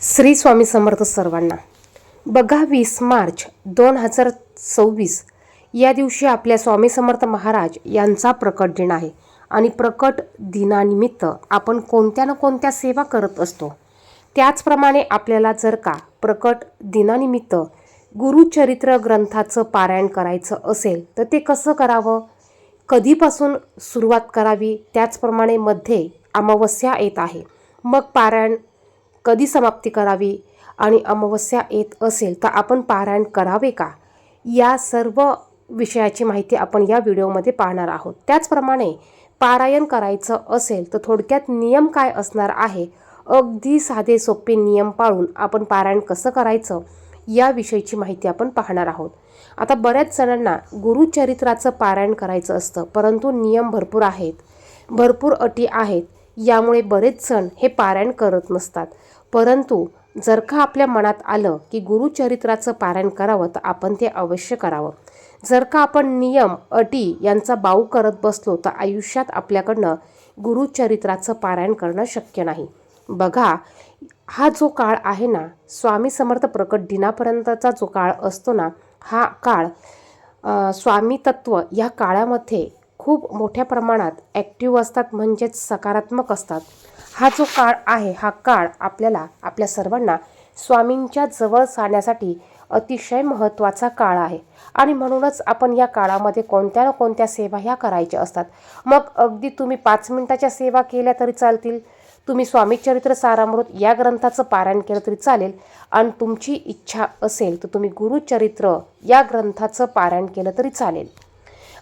श्री स्वामी समर्थ सर्वांना. बघा 20 मार्च 2026 या दिवशी आपल्या स्वामी समर्थ महाराज यांचा प्रकट दिन आहे आणि प्रकट दिनानिमित्त आपण कोणत्या ना कोणत्या सेवा करत असतो. त्याचप्रमाणे आपल्याला जर का प्रकट दिनानिमित्त गुरुचरित्र ग्रंथाचं पारायण करायचं असेल तर ते कसं करावं, कधीपासून सुरुवात करावी, त्याचप्रमाणे मध्ये अमावस्या येत आहे, मग पारायण कधी समाप्ती करावी आणि अमावस्या येत असेल तर आपण पारायण करावे का, या सर्व विषयाची माहिती आपण या व्हिडिओमध्ये पाहणार आहोत. त्याचप्रमाणे पारायण करायचं असेल तर थोडक्यात नियम काय असणार आहे, अगदी साधे सोपे नियम पाळून आपण पारायण कसं करायचं या विषयीची माहिती आपण पाहणार आहोत. आता बऱ्याच जणांना गुरुचरित्राचं पारायण करायचं असतं, परंतु नियम भरपूर आहेत, भरपूर अटी आहेत, यामुळे बरेच जण हे पारायण करत नसतात. परंतु जर का आपल्या मनात आलं की गुरुचरित्राचं पारायण करावं तर आपण ते अवश्य करावं. जर का आपण नियम अटी यांचा बाऊ करत बसलो तर आयुष्यात आपल्याकडनं गुरुचरित्राचं पारायण करणं शक्य नाही. बघा, हा जो काळ आहे ना, स्वामी समर्थ प्रकट दिनापर्यंतचा जो काळ असतो ना, हा काळ स्वामी तत्व या काळामध्ये खूप मोठ्या प्रमाणात ॲक्टिव्ह असतात, म्हणजेच सकारात्मक असतात. हा जो काळ आहे, हा काळ आपल्याला आपल्या सर्वांना स्वामींच्या जवळ जाण्यासाठी अतिशय महत्त्वाचा काळ आहे आणि म्हणूनच आपण या काळामध्ये कोणत्या ना कोणत्या सेवा ह्या करायच्या असतात. मग अगदी तुम्ही 5 मिनिटाच्या सेवा केल्या तरी चालतील, तुम्ही स्वामी चरित्र सारामृत या ग्रंथाचं पारायण केलं तरी चालेल आणि तुमची इच्छा असेल तर तुम्ही गुरुचरित्र या ग्रंथाचं पारायण केलं तरी चालेल.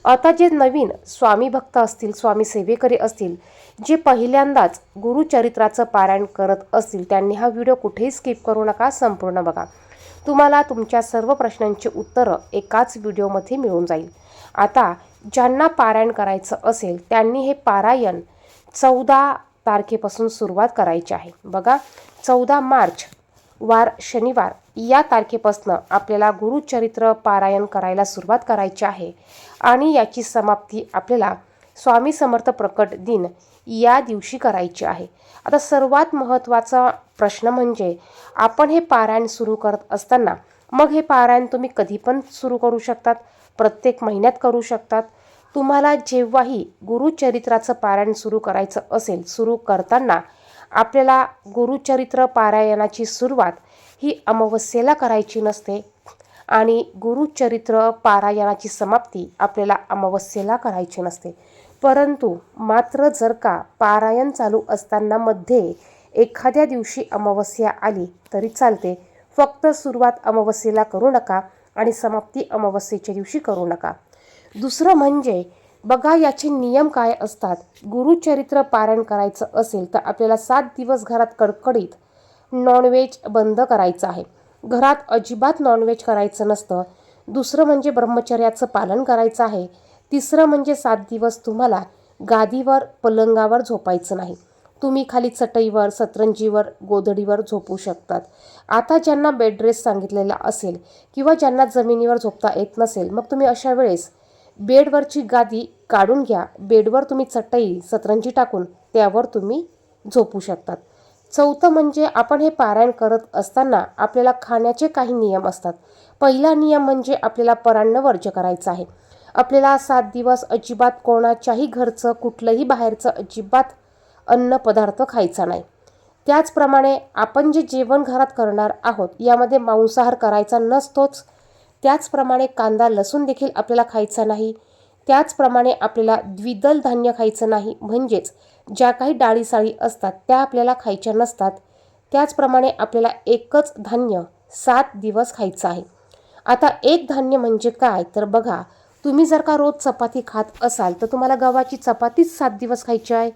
आता जे नवीन स्वामी भक्त असतील, स्वामी सेवेकरी असतील, जे पहिल्यांदाच गुरुचरित्राचं पारायण करत असतील, त्यांनी हा व्हिडिओ कुठेही स्किप करू नका, संपूर्ण बघा. तुम्हाला तुमच्या सर्व प्रश्नांची उत्तरं एकाच व्हिडिओमध्ये मिळून जाईल. आता ज्यांना पारायण करायचं असेल त्यांनी हे पारायण 14 तारखेपासून सुरुवात करायची आहे. बघा, 14 मार्च वार शनिवार या तारखेपासून आपल्याला गुरुचरित्र पारायण करायला सुरुवात करायची आहे आणि याची समाप्ती आपल्याला स्वामी समर्थ प्रकट दिन या दिवशी करायची आहे. आता सर्वात महत्त्वाचा प्रश्न म्हणजे आपण हे पारायण सुरू करत असताना, मग हे पारायण तुम्ही कधी पण सुरू करू शकतात, प्रत्येक महिन्यात करू शकतात. तुम्हाला जेव्हाही गुरुचरित्राचं पारायण सुरू करायचं असेल, सुरू करताना आपल्याला गुरुचरित्र पारायणाची सुरुवात ही अमावस्येला करायची नसते आणि गुरुचरित्र पारायणाची समाप्ती आपल्याला अमावस्येला करायची नसते. परंतु मात्र जर का पारायण चालू असताना मध्ये एखाद्या दिवशी अमावस्या आली तरी चालते, फक्त सुरुवात अमावस्येला करू नका आणि समाप्ती अमावस्येच्या दिवशी करू नका. दुसरं म्हणजे बघा, याचे नियम काय असतात. गुरुचरित्र पारायण करायचं असेल तर आपल्याला 7 दिवस घरात कडकडीत नॉनव्हेज बंद करायचं आहे. घरात अजिबात नॉनव्हेज करायचं नसतं. दुसरं म्हणजे ब्रह्मचर्याचं पालन करायचं आहे. तिसरं म्हणजे 7 दिवस तुम्हाला गादीवर पलंगावर झोपायचं नाही. तुम्ही खाली चटईवर, सतरंजीवर, गोधडीवर झोपू शकतात. आता ज्यांना बेड रेस्ट सांगितलेला असेल किंवा ज्यांना जमिनीवर झोपता येत नसेल, मग तुम्ही अशा वेळेस बेडवरची गादी काढून घ्या. बेडवर तुम्ही चटई, सतरंजी टाकून त्यावर तुम्ही झोपू शकतात. चौथं म्हणजे आपण हे पारायण करत असताना आपल्याला खाण्याचे काही नियम असतात. पहिला नियम म्हणजे आपल्याला परान्न वर्ज्य करायचं आहे. आपल्याला 7 दिवस अजिबात कोणाच्याही घरचं, कुठलंही बाहेरचं अजिबात अन्न पदार्थ खायचा नाही. त्याचप्रमाणे आपण जे जेवण घरात करणार आहोत यामध्ये मांसाहार करायचा नसतोच. त्याचप्रमाणे कांदा, लसूण देखील आपल्याला खायचा नाही. त्याचप्रमाणे आपल्याला द्विदल धान्य खायचं नाही, म्हणजेच ज्या काही डाळी-साळी असतात त्या आपल्याला खायच्या नसतात. त्याचप्रमाणे आपल्याला एकच धान्य 7 दिवस खायचं आहे. आता एक धान्य म्हणजे काय तर बघा, तुम्ही जर का रोज चपाती खात असाल तर तुम्हाला गव्हाची चपातीच 7 दिवस खायची आहे.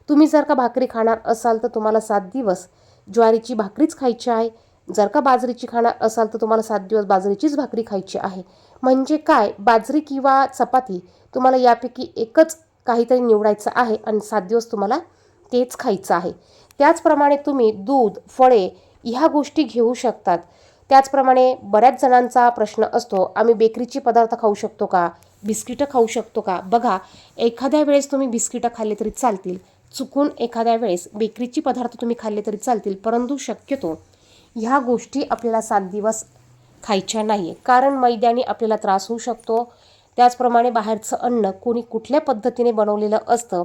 तुम्ही जर का भाकरी खाणार असाल तर तुम्हाला 7 दिवस ज्वारीची भाकरीच खायची आहे. जर का बाजरीची खाणार असाल तर तुम्हाला 7 दिवस बाजरीचीच भाकरी खायची आहे. म्हणजे काय, बाजरी किंवा चपाती तुम्हाला यापैकी एकच काहीतरी निवडायचं आहे आणि 7 दिवस तुम्हाला तेच खायचं आहे. त्याचप्रमाणे तुम्ही दूध, फळे ह्या गोष्टी घेऊ शकतात. त्याचप्रमाणे बऱ्याच जणांचा प्रश्न असतो, आम्ही बेकरीचे पदार्थ खाऊ शकतो का, बिस्किटं खाऊ शकतो का. बघा, एखाद्या वेळेस तुम्ही बिस्किटं खाल्ले तरी चालतील, चुकून एखाद्या वेळेस बेकरीचे पदार्थ तुम्ही खाल्ले तरी चालतील, परंतु शक्यतो ह्या गोष्टी आपल्याला 7 दिवस खायच्या नाही आहे, कारण मैद्याने आपल्याला त्रास होऊ शकतो. त्याचप्रमाणे बाहेरचं अन्न कोणी कुठल्या पद्धतीने बनवलेलं असतं,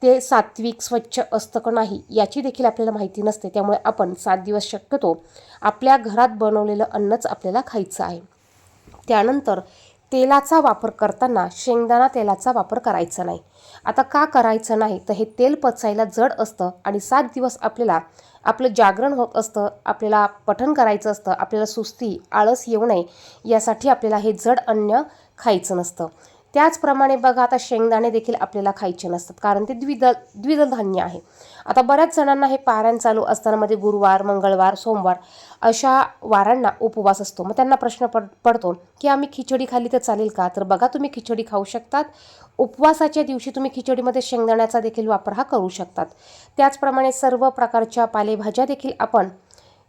ते सात्विक स्वच्छ असतं का नाही याची देखील आपल्याला माहिती नसते. त्यामुळे आपण 7 दिवस शक्यतो आपल्या घरात बनवलेलं अन्नच आपल्याला खायचं आहे. त्यानंतर तेलाचा वापर करताना शेंगदाणा तेलाचा वापर करायचा नाही. आता का करायचं नाही, तर हे तेल पचायला जड असतं आणि 7 दिवस आपल्याला आपलं जागरण होत असतं, आपल्याला पठण करायचं असतं, आपल्याला सुस्ती आळस येऊ नये यासाठी आपल्याला हे जड अन्न खायचं नसतं. त्याचप्रमाणे बघा, आता शेंगदाणे देखील आपल्याला खायचे नसतात, कारण ते द्विदल धान्य आहे. आता बऱ्याच जणांना हे पारायण चालू असताना मध्ये गुरुवार, मंगळवार, सोमवार अशा वारांना उपवास असतो. मग त्यांना प्रश्न पडतो की आम्ही खिचडी खाल्ली तर चालेल का? तर बघा, तुम्ही खिचडी खाऊ शकतात. उपवासाच्या दिवशी तुम्ही खिचडीमध्ये शेंगदाण्याचा देखील वापर हा करू शकतात. त्याचप्रमाणे सर्व प्रकारच्या पालेभाज्या देखील आपण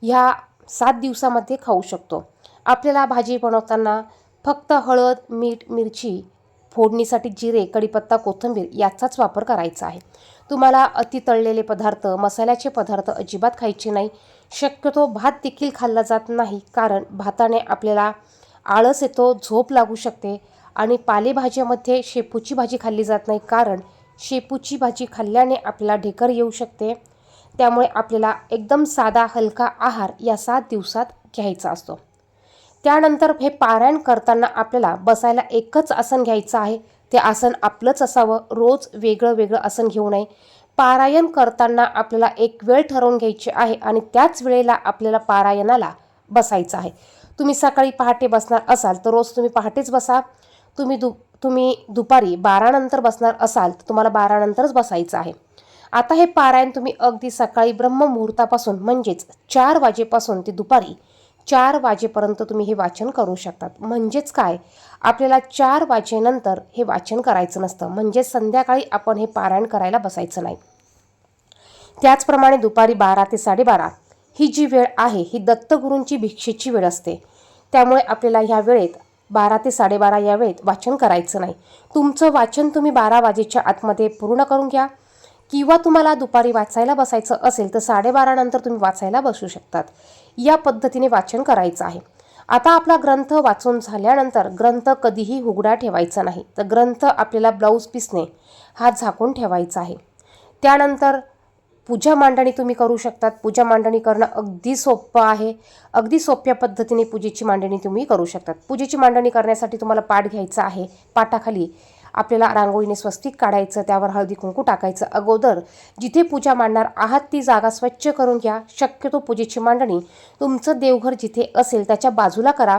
ह्या 7 दिवसामध्ये खाऊ शकतो. आपल्याला भाजी बनवताना फक्त हळद, मीठ, मिरची, फोडणीसाठी जिरे, कढीपत्ता, कोथिंबीर याचाच वापर करायचा आहे. तुम्हाला अति तळलेले पदार्थ, मसाल्याचे पदार्थ अजिबात खायचे नाही. शक्यतो भात देखील खाल्ला जात नाही, कारण भाताने आपल्याला आळस येतो, झोप लागू शकते. आणि पालेभाज्यामध्ये शेपूची भाजी खाल्ली जात नाही, कारण शेपूची भाजी खाल्ल्याने आपल्याला ढेकर येऊ शकते. त्यामुळे आपल्याला एकदम साधा हलका आहार या 7 दिवसात घ्यायचा असतो. त्यानंतर हे पारायण करताना आपल्याला बसायला एकच आसन घ्यायचं आहे. ते आसन आपलंच असावं, रोज वेगळं वेगळं आसन घेऊ नये. पारायण करताना आपल्याला एक वेळ ठरवून घ्यायची आहे आणि त्याच वेळेला आपल्याला पारायणाला बसायचं आहे. तुम्ही सकाळी पहाटे बसणार असाल तर रोज तुम्ही पहाटेच बसा. तुम्ही दुपारी 12 नंतर बसणार असाल तर तुम्हाला 12 नंतरच बसायचं आहे. आता हे पारायण तुम्ही अगदी सकाळी ब्रह्ममुहूर्तापासून म्हणजेच 4 वाजेपासून ते दुपारी 4 वाजेपर्यंत तुम्ही हे वाचन करू शकतात. म्हणजेच काय, आपल्याला 4 वाजेनंतर हे वाचन करायचं नसतं, म्हणजे संध्याकाळी आपण हे पारायण करायला बसायचं नाही. त्याचप्रमाणे दुपारी 12 ते 12:30 ही जी वेळ आहे ही दत्तगुरूंची भिक्षेची वेळ असते. त्यामुळे आपल्याला ह्या वेळेत 12 ते 12:30 या वेळेत वाचन करायचं नाही. तुमचं वाचन तुम्ही 12 वाजेच्या आतमध्ये पूर्ण करून घ्या, किंवा तुम्हाला दुपारी वाचायला बसायचं असेल तर 12:30 नंतर तुम्ही वाचायला बसू शकतात. या पद्धतीने वाचन करायचं आहे. आता आपला ग्रंथ वाचून झाल्यानंतर ग्रंथ कधीही उघडा ठेवायचा नाही, तर ग्रंथ आपल्याला ब्लाऊज पीसने हात झाकून ठेवायचा आहे. त्यानंतर पूजा मांडणी तुम्ही करू शकतात. पूजा मांडणी करणं अगदी सोपं आहे. अगदी सोप्या पद्धतीने पूजेची मांडणी तुम्ही करू शकतात. पूजेची मांडणी करण्यासाठी तुम्हाला पाट घ्यायचा आहे. पाटाखाली आपल्याला रांगोळीने स्वस्तिक काढायचं, त्यावर हळदी कुंकू टाकायचं. अगोदर जिथे पूजा मांडणार आहात ती जागा स्वच्छ करून घ्या. शक्यतो पूजेची मांडणी तुमचं देवघर जिथे असेल त्याच्या बाजूला करा,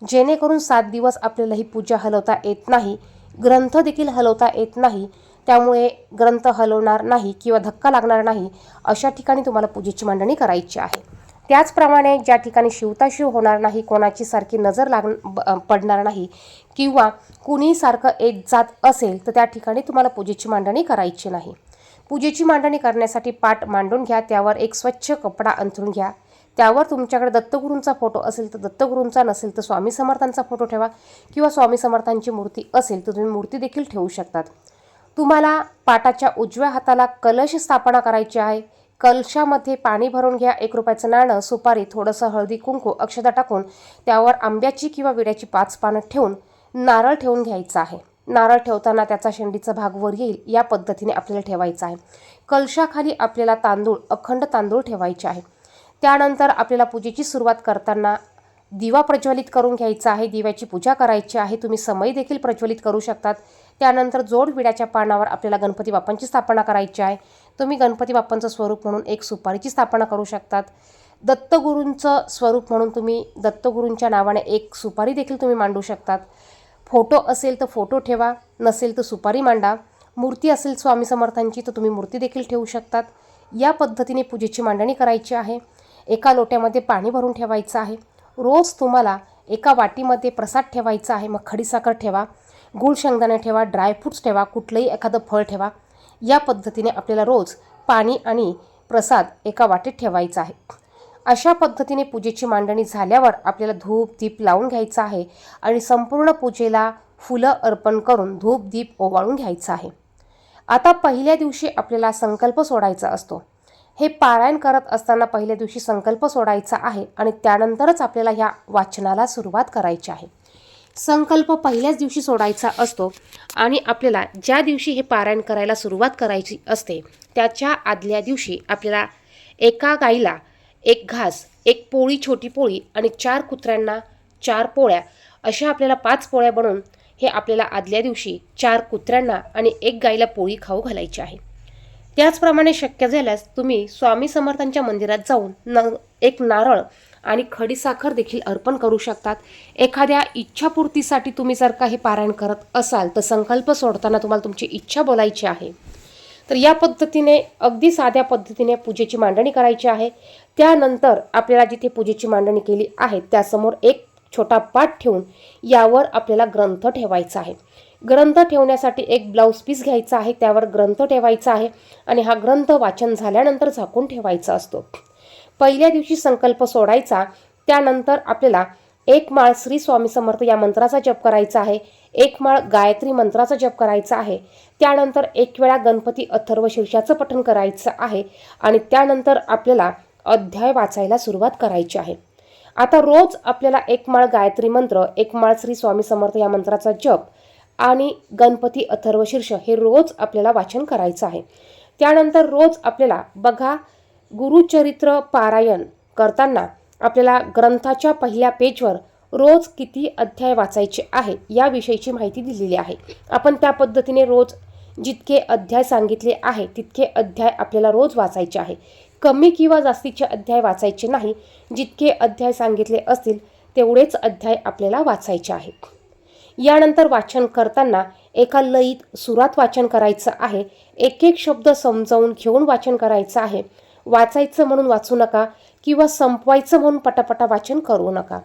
जेणेकरून 7 दिवस आपल्याला ही पूजा हलवता येत नाही, ग्रंथ देखील हलवता येत नाही. त्यामुळे ग्रंथ हलवणार नाही किंवा धक्का लागणार नाही अशा ठिकाणी तुम्हाला पूजेची मांडणी करायची आहे. त्याचप्रमाणे ज्या ठिकाणी शिवताशिव होणार नाही, कोणाची सारखी नजर पडणार नाही किंवा कुणी सारखं येत जात असेल तर त्या ठिकाणी तुम्हाला पूजेची मांडणी करायची नाही. पूजेची मांडणी करण्यासाठी पाट मांडून घ्या, त्यावर एक स्वच्छ कपडा अंथरून घ्या. त्यावर तुमच्याकडे दत्तगुरूंचा फोटो असेल तर दत्तगुरूंचा, नसेल तर स्वामी समर्थांचा फोटो ठेवा, किंवा स्वामी समर्थांची मूर्ती असेल तर तुम्ही मूर्ती देखील ठेवू शकतात. तुम्हाला पाटाच्या उजव्या हाताला कलश स्थापना करायची आहे. कलशामध्ये पाणी भरून घ्या. 1 रुपयाचं नाणं, सुपारी, थोडंसं हळदी कुंकू, अक्षता टाकून त्यावर आंब्याची किंवा विड्याची 5 पानं ठेवून नारळ ठेवून घ्यायचा आहे. नारळ ठेवताना त्याचा शेंडीचा भाग वर येईल या पद्धतीने आपल्याला ठेवायचा आहे. कलशाखाली आपल्याला तांदूळ, अखंड तांदूळ ठेवायचे आहे. त्यानंतर आपल्याला पूजेची सुरुवात करताना दिवा प्रज्वलित करून घ्यायचा आहे. दिव्याची पूजा करायची आहे. तुम्ही समई देखील प्रज्वलित करू शकतात. त्यानंतर जोड विड्याच्या पानावर आपल्याला गणपती बाप्पांची स्थापना करायची आहे. तुम्ही गणपती बाप्पांचं स्वरूप म्हणून एक सुपारीची स्थापना करू शकतात. दत्तगुरूंचं स्वरूप म्हणून तुम्ही दत्तगुरूंच्या नावाने एक सुपारी देखील तुम्ही मांडू शकतात. फोटो असेल तर फोटो ठेवा, नसेल तर सुपारी मांडा. मूर्ती असेल स्वामी समर्थांची तर तुम्ही मूर्ती देखील ठेवू शकतात. या पद्धतीने पूजेची मांडणी करायची आहे. एका लोट्यामध्ये पाणी भरून ठेवायचं आहे. रोज तुम्हाला एका वाटीमध्ये प्रसाद ठेवायचा आहे. मग खडीसाखर ठेवा, गूळ शेंगदाणे ठेवा, ड्रायफ्रूट्स ठेवा, कुठलंही एखादं फळ ठेवा. या पद्धतीने आपल्याला रोज पाणी आणि प्रसाद एका वाटीत ठेवायचा आहे. अशा पद्धतीने पूजेची मांडणी झाल्यावर आपल्याला धूप दीप लावून घ्यायचा आहे आणि संपूर्ण पूजेला फुलं अर्पण करून धूप दीप ओवाळून घ्यायचा आहे. आता पहिल्या दिवशी आपल्याला संकल्प सोडायचा असतो. हे पारायण करत असताना पहिल्या दिवशी संकल्प सोडायचा आहे आणि त्यानंतरच आपल्याला ह्या वाचनाला सुरुवात करायची आहे. संकल्प पहिल्याच दिवशी सोडायचा असतो आणि आपल्याला ज्या दिवशी हे पारायण करायला सुरुवात करायची असते त्याच्या आदल्या दिवशी आपल्याला एका गाईला 1 घास, 1 पोळी, छोटी पोळी आणि 4 कुत्र्यांना 4 पोळ्या, अशा आपल्याला 5 पोळ्या बनवून हे आपल्याला आदल्या दिवशी 4 कुत्र्यांना आणि 1 गाईला पोळी खाऊ घालायची आहे. त्याचप्रमाणे शक्य झाल्यास तुम्ही स्वामी समर्थांच्या मंदिरात जाऊन एक नारळ आणि खडीसाखर देखील अर्पण करू शकतात. एखाद्या इच्छापूर्तीसाठी तुम्ही जर काही पारायण करत असाल तर संकल्प सोडताना तुम्हाला तुमची इच्छा बोलायची आहे. तर या पद्धतीने अगदी साध्या पद्धतीने पूजेची मांडणी करायची आहे. त्यानंतर आपल्याला जिथे पूजेची मांडणी केली आहे त्यासमोर एक छोटा पाट ठेवून यावर आपल्याला ग्रंथ ठेवायचा आहे. ग्रंथ ठेवण्यासाठी एक ब्लाऊज पीस घ्यायचा आहे, त्यावर ग्रंथ ठेवायचा आहे आणि हा ग्रंथ वाचन झाल्यानंतर झाकून ठेवायचा असतो. पहिल्या दिवशी संकल्प सोडायचा, त्यानंतर आपल्याला 1 माळ श्री स्वामी समर्थ या मंत्राचा जप करायचा आहे, 1 माळ गायत्री मंत्राचा जप करायचा आहे, त्यानंतर 1 वेळा गणपती अथर्व शीर्षाचं पठण करायचं आहे आणि त्यानंतर आपल्याला अध्याय वाचायला सुरुवात करायची आहे. आता रोज आपल्याला 1 माळ गायत्री मंत्र, 1 माळ श्री स्वामी समर्थ या मंत्राचा जप आणि गणपती अथर्व शीर्ष हे रोज आपल्याला वाचन करायचं आहे. त्यानंतर रोज आपल्याला बघा गुरुचरित्र पारायण करताना आपल्याला ग्रंथाच्या पहिल्या पेजवर रोज किती अध्याय वाचायचे आहे याविषयीची माहिती दिलेली आहे. आपण त्या पद्धतीने रोज जितके अध्याय सांगितले आहे तितके अध्याय आपल्याला रोज वाचायचे आहे. कमी किंवा जास्तीचे अध्याय वाचायचे नाही. जितके अध्याय सांगितले असतील तेवढेच अध्याय आपल्याला वाचायचे आहे. यानंतर वाचन करताना एका लयीत सुरात वाचन करायचं आहे. एक एक शब्द समजावून घेऊन वाचन करायचं आहे. वाचायचं म्हणून वाचू नका किंवा संपवायचं म्हणून पटापटा वाचन करू नका.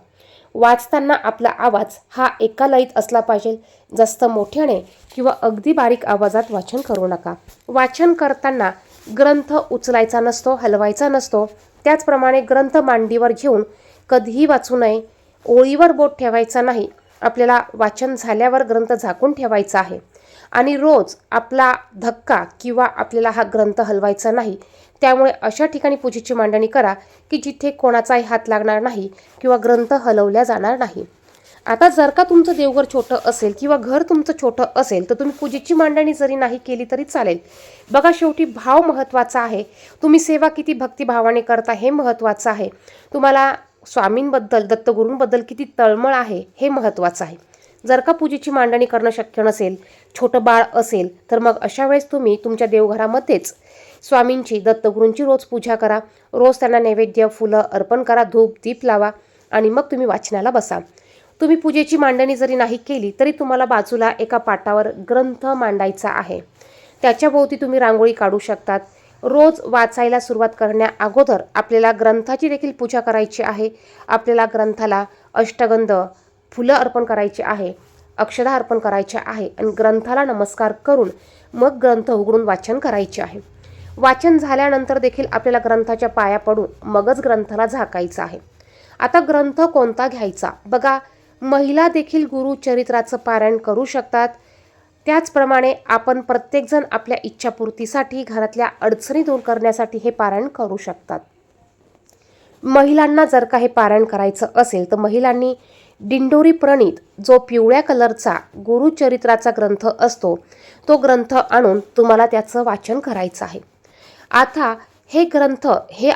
वाचताना आपला आवाज हा एका लयीत असला पाहिजे. जास्त मोठ्याने किंवा अगदी बारीक आवाजात वाचन करू नका. वाचन करताना ग्रंथ उचलायचा नसतो, हलवायचा नसतो. त्याचप्रमाणे ग्रंथ मांडीवर घेऊन कधीही वाचू नये. ओळीवर बोट ठेवायचा नाही. आपल्याला वाचन झाल्यावर ग्रंथ झाकून ठेवायचा आहे आणि रोज आपला धक्का किंवा आपल्याला हा ग्रंथ हलवायचा नाही. त्यामुळे अशा ठिकाणी पूजेची मांडणी करा की जिथे कोणाचाही हात लागणार नाही किंवा ग्रंथ हलवल्या जाणार नाही. आता जर का तुमचं देवघर छोटं असेल किंवा घर तुमचं छोटं असेल तर तुम्ही पूजेची मांडणी जरी नाही केली तरी चालेल. बघा, शेवटी भाव महत्त्वाचा आहे. तुम्ही सेवा किती भक्तिभावाने करता हे महत्त्वाचं आहे. तुम्हाला स्वामींबद्दल, दत्तगुरूंबद्दल किती तळमळ आहे हे महत्त्वाचं आहे. जर का पूजेची मांडणी करणं शक्य नसेल, छोटं बाळ असेल, तर मग अशा वेळेस तुम्ही तुमच्या देवघरामध्येच स्वामींची, दत्तगुरूंची रोज पूजा करा. रोज त्यांना नैवेद्य, फुलं अर्पण करा, धूप दीप लावा आणि मग तुम्ही वाचनाला बसा. तुम्ही पूजेची मांडणी जरी नाही केली तरी तुम्हाला बाजूला एका पाटावर ग्रंथ मांडायचा आहे. त्याच्याभोवती तुम्ही रांगोळी काढू शकतात. रोज वाचायला सुरुवात करण्या अगोदर आपल्याला ग्रंथाची देखील पूजा करायची आहे. आपल्याला ग्रंथाला अष्टगंध, फुलं अर्पण करायची आहे, अक्षता अर्पण करायचे आहे आणि ग्रंथाला नमस्कार करून मग ग्रंथ उघडून वाचन करायचे आहे. वाचन झाल्यानंतर देखील आपल्याला ग्रंथाच्या पाया पडून मगच ग्रंथाला झाकायचं आहे. आता ग्रंथ कोणता घ्यायचा? बघा, महिला देखील गुरुचरित्राचं पारायण करू शकतात. त्याचप्रमाणे आपण प्रत्येकजण आपल्या इच्छापूर्तीसाठी, घरातल्या अडचणी दूर करण्यासाठी हे पारायण करू शकतात. महिलांना जर का हे पारायण करायचं असेल तर महिलांनी दिंडोरी प्रणीत जो पिवळ्या कलरचा गुरुचरित्राचा ग्रंथ असतो तो ग्रंथ आणून तुम्हाला त्याचं वाचन करायचं आहे. आता हे ग्रंथ, हे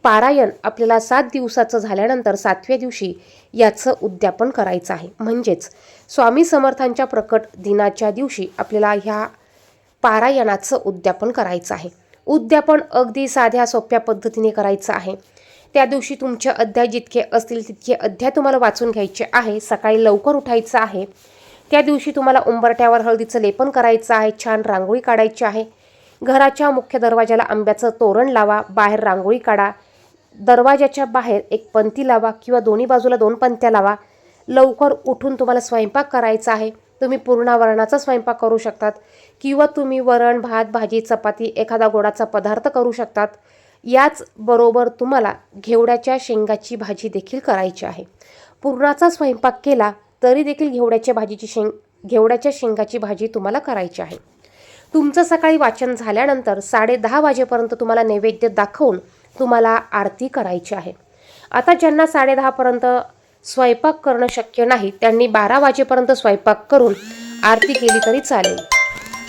पारायण आपल्याला 7 दिवसाचं झाल्यानंतर 7व्या दिवशी याचं उद्यापन करायचं आहे. म्हणजेच स्वामी समर्थांच्या प्रकट दिनाच्या दिवशी आपल्याला ह्या पारायणाचं उद्यापन करायचं आहे. उद्यापन अगदी साध्या सोप्या पद्धतीने करायचं आहे. त्या दिवशी तुमचे अध्याय जितके असतील तितके अध्याय तुम्हाला वाचून घ्यायचे आहे. सकाळी लवकर उठायचं आहे. त्या दिवशी तुम्हाला उंबरठ्यावर हळदीचं लेपन करायचं आहे. छान रांगोळी काढायची आहे. घराच्या मुख्य दरवाजाला आंब्याचं तोरण लावा. बाहेर रांगोळी काढा. दरवाजाच्या बाहेर एक पंती लावा किंवा दोन्ही बाजूला 2 पंत्या लावा. लवकर उठून तुम्हाला स्वयंपाक करायचा आहे. तुम्ही पूर्णावरणाचा स्वयंपाक करू शकतात किंवा तुम्ही वरण, भात, भाजी, चपाती, एखादा गोडाचा पदार्थ करू शकतात. याचबरोबर तुम्हाला घेवड्याच्या शेंगाची भाजी देखील करायची आहे. पुरणाचा स्वयंपाक केला तरी देखील घेवड्याच्या शेंगाची भाजी तुम्हाला करायची आहे. तुमचं सकाळी वाचन झाल्यानंतर 10:30 वाजेपर्यंत तुम्हाला नैवेद्य दाखवून तुम्हाला आरती करायची आहे. आता ज्यांना 10:30 पर्यंत स्वयंपाक करणं शक्य नाही त्यांनी 12 वाजेपर्यंत स्वयंपाक करून आरती केली तरी चालेल.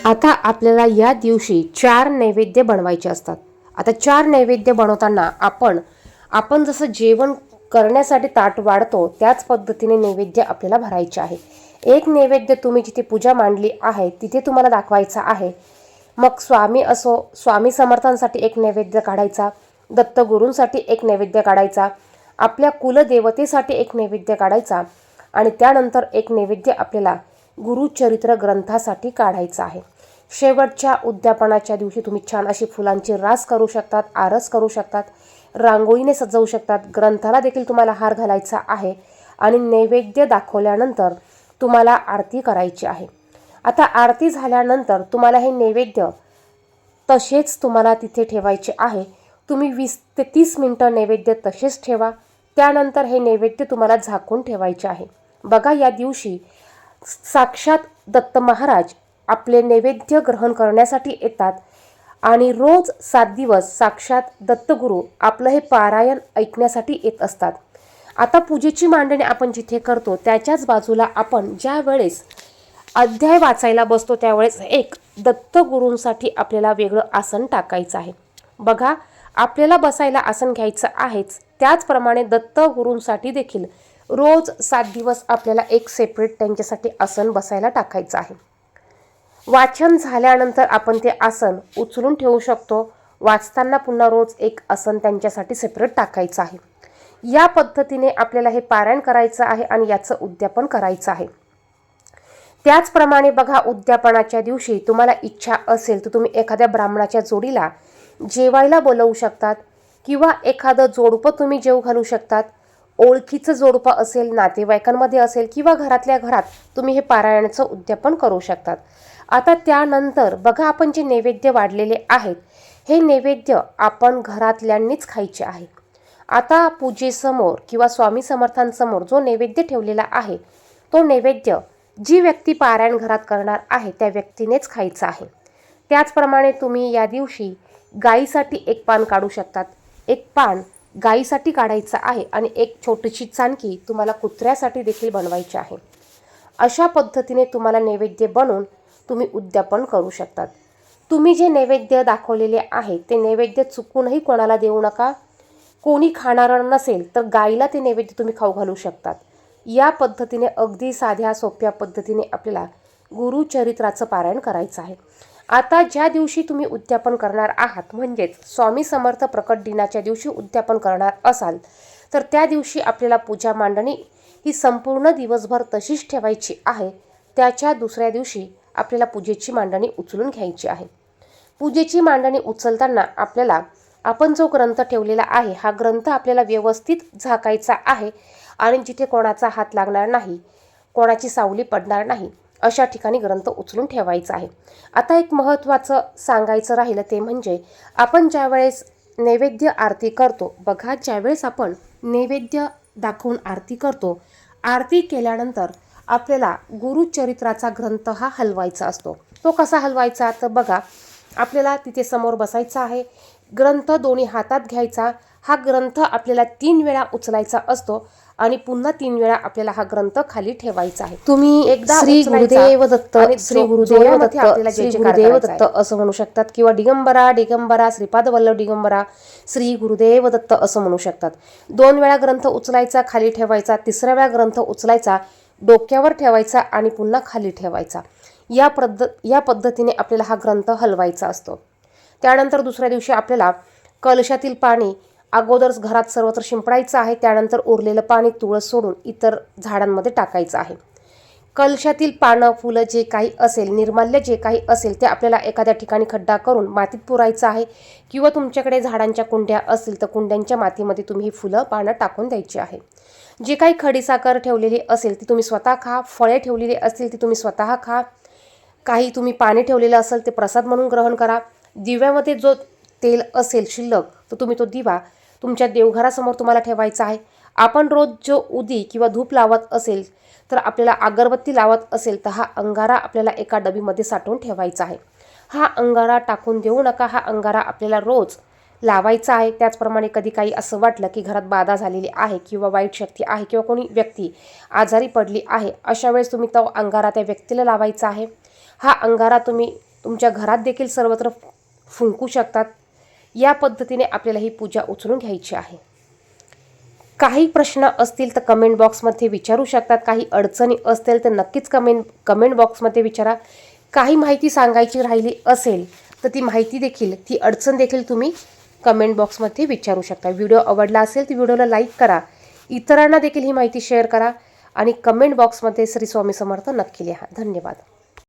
आता आपल्याला या दिवशी 4 नैवेद्य बनवायचे असतात. आता 4 नैवेद्य बनवताना आपण जसं जेवण करण्यासाठी ताट वाढतो त्याच पद्धतीने नैवेद्य आपल्याला भरायचे आहे. एक नैवेद्य तुम्ही जिथे पूजा मांडली आहे तिथे तुम्हाला दाखवायचा आहे. मग स्वामी समर्थांसाठी एक नैवेद्य काढायचा, दत्तगुरूंसाठी एक नैवेद्य काढायचा, आपल्या कुलदेवतेसाठी एक नैवेद्य काढायचा आणि त्यानंतर एक नैवेद्य आपल्याला गुरुचरित्र ग्रंथासाठी काढायचा आहे. शेवटच्या उद्यापनाच्या दिवशी तुम्ही छान अशी फुलांची रास करू शकतात, आरस करू शकतात, रांगोळीने सजवू शकतात. ग्रंथाला देखील तुम्हाला हार घालायचा आहे आणि नैवेद्य दाखवल्यानंतर तुम्हाला आरती करायची आहे. आता आरती झाल्यानंतर तुम्हाला हे नैवेद्य तसेच तुम्हाला तिथे ठेवायचे आहे. तुम्ही 20 ते 30 मिनिटं नैवेद्य तसेच ठेवा. त्यानंतर हे नैवेद्य तुम्हाला झाकून ठेवायचे आहे. बघा, या दिवशी साक्षात दत्त महाराज आपले नैवेद्य ग्रहण करण्यासाठी येतात आणि रोज 7 दिवस साक्षात दत्तगुरू आपलं हे पारायण ऐकण्यासाठी येत असतात. आता पूजेची मांडणी आपण जिथे करतो त्याच्याच बाजूला आपण ज्या वेळेस अध्याय वाचायला बसतो त्यावेळेस एक दत्तगुरूंसाठी आपल्याला वेगळं आसन टाकायचं आहे. बघा, आपल्याला बसायला आसन घ्यायचं आहेच, त्याचप्रमाणे दत्तगुरूंसाठी देखील रोज 7 दिवस आपल्याला एक सेपरेट त्यांच्यासाठी आसन बसायला टाकायचं आहे. वाचन झाल्यानंतर आपण ते आसन उचलून ठेवू शकतो. वाचताना पुन्हा रोज एक आसन त्यांच्यासाठी सेपरेट टाकायचं आहे. या पद्धतीने आपल्याला हे पारायण करायचं आहे आणि याचं उद्यापन करायचं आहे. त्याचप्रमाणे बघा, उद्यापनाच्या दिवशी तुम्हाला इच्छा असेल तर तुम्ही एखाद्या ब्राह्मणाच्या जोडीला जेवायला बोलवू शकतात किंवा एखादं जोडपं तुम्ही जेव घालू शकतात. ओळखीचं जोडपं असेल, नातेवाईकांमध्ये असेल किंवा घरातल्या घरात तुम्ही हे पारायणाचं उद्यापन करू शकतात. आता त्यानंतर बघा, आपण जे नैवेद्य वाढलेले आहेत हे नैवेद्य आपण घरातल्यांनीच खायचे आहे. आता पूजेसमोर किंवा स्वामी समर्थांसमोर जो नैवेद्य ठेवलेला आहे तो नैवेद्य जी व्यक्ती पारायण घरात करणार आहे त्या व्यक्तीनेच खायचा आहे. त्याचप्रमाणे तुम्ही या दिवशी गाईसाठी एक पान काढू शकतात. एक पान गाईसाठी काढायचं आहे आणि एक छोटीशी चाणकी तुम्हाला कुत्र्यासाठी देखील बनवायची आहे. अशा पद्धतीने तुम्हाला नैवेद्य बनवून तुम्ही उद्यापन करू शकतात. तुम्ही जे नैवेद्य दाखवलेले आहे ते नैवेद्य चुकूनही कोणाला देऊ नका. कोणी खाणार नसेल तर गाईला ते नैवेद्य तुम्ही खाऊ घालू शकतात. या पद्धतीने अगदी साध्या सोप्या पद्धतीने आपल्याला गुरुचरित्राचं पारायण करायचं आहे. आता ज्या दिवशी तुम्ही उद्यापन करणार आहात म्हणजेच स्वामी समर्थ प्रकट दिनाच्या दिवशी उद्यापन करणार असाल तर त्या दिवशी आपल्याला पूजा मांडणी ही संपूर्ण दिवसभर तशीच ठेवायची आहे. त्याच्या दुसऱ्या दिवशी आपल्याला पूजेची मांडणी उचलून घ्यायची आहे. पूजेची मांडणी उचलताना आपल्याला आपण जो ग्रंथ ठेवलेला आहे हा ग्रंथ आपल्याला व्यवस्थित झाकायचा आहे आणि जिथे कोणाचा हात लागणार नाही, कोणाची सावली पडणार नाही अशा ठिकाणी ग्रंथ उचलून ठेवायचा आहे. आता एक महत्त्वाचं सांगायचं राहिलं ते म्हणजे आपण ज्यावेळेस नैवेद्य आरती करतो, बघा, ज्यावेळेस आपण नैवेद्य दाखवून आरती करतो, आरती केल्यानंतर आपल्याला गुरुचरित्राचा ग्रंथ हा हलवायचा असतो. तो कसा हलवायचा तर बघा, आपल्याला तिथे समोर बसायचा आहे, ग्रंथ दोन्ही हातात घ्यायचा. हा ग्रंथ आपल्याला 3 वेळा उचलायचा असतो आणि पुन्हा 3 वेळा आपल्याला हा ग्रंथ खाली ठेवायचा आहे. तुम्ही एकदा श्री गुरुदेव दत्त, श्री गुरुदेव दत्त, श्री गुरुदेव दत्त असं म्हणू शकतात किंवा दिगंबरा दिगंबरा श्रीपाद वल्लभ दिगंबरा श्री गुरुदेव दत्त असं म्हणू शकतात. 2 वेळा ग्रंथ उचलायचा, खाली ठेवायचा, 3ऱ्या वेळा ग्रंथ उचलायचा, डोक्यावर ठेवायचा आणि पुन्हा खाली ठेवायचा. या पद्धतीने आपल्याला हा ग्रंथ हलवायचा असतो. त्यानंतर दुसऱ्या दिवशी आपल्याला कलशातील पाणी अगोदरच घरात सर्वत्र शिंपडायचं आहे. त्यानंतर उरलेलं पाणी तुळस सोडून इतर झाडांमध्ये टाकायचं आहे. कलशातील पानं, फुलं जे काही असेल, निर्माल्य जे काही असेल ते आपल्याला एखाद्या ठिकाणी खड्डा करून मातीत पुरायचं आहे किंवा तुमच्याकडे झाडांच्या कुंड्या असतील तर कुंड्यांच्या मातीमध्ये तुम्ही ही फुलं, पानं टाकून द्यायची आहे. जे काही खडीसाखर ठेवलेली असेल ती तुम्ही स्वतः खा. फळे ठेवलेली असतील ती तुम्ही स्वतः खा. काही तुम्ही पाणी ठेवलेलं असेल ते प्रसाद म्हणून ग्रहण करा. दिव्यामध्ये जो तेल असेल शिल्लक तर तुम्ही तो दिवा तुमच्या देवघरासमोर तुम्हाला ठेवायचा आहे. आपण रोज जो उदी किंवा धूप लावत असेल तर आपल्याला अगरबत्ती लावत असेल तर हा अंगारा आपल्याला एका डबीमध्ये साठवून ठेवायचा आहे. हा अंगारा टाकून देऊ नका. हा अंगारा आपल्याला रोज लावायचा आहे. त्याचप्रमाणे कधी काही असं वाटलं की घरात बाधा झालेली आहे किंवा वाईट शक्ती आहे किंवा कोणी व्यक्ती आजारी पडली आहे, अशा वेळेस तुम्ही तो अंगारा त्या व्यक्तीला लावायचा आहे. हा अंगारा तुम्ही तुमच्या घरात देखील सर्वत्र फुंकू शकतात. या पद्धतीने आपल्याला ही पूजा उचलून घ्यायची आहे. काही प्रश्न असतील तर कमेंट बॉक्समध्ये विचारू शकतात. काही अडचणी असतील तर नक्कीच कमेंट बॉक्समध्ये विचारा. काही माहिती सांगायची राहिली असेल तर ती माहिती देखील, ती अडचण देखील तुम्ही कमेंट बॉक्समध्ये विचारू शकता. व्हिडिओ आवडला असेल तर व्हिडिओला लाईक करा, इतरांना देखील ही माहिती शेअर करा आणि कमेंट बॉक्समध्ये श्री स्वामी समर्थ नक्की लिहा. धन्यवाद.